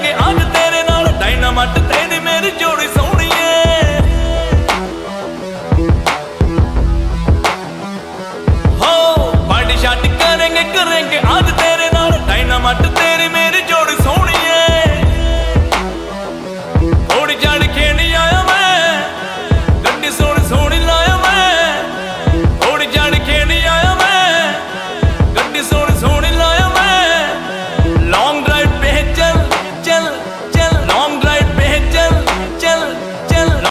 करेंगे आज तेरे नाल डायनामाइट तेरी मेरी जोड़ी सोहणीए। हो पार्टी शार्टी करेंगे करेंगे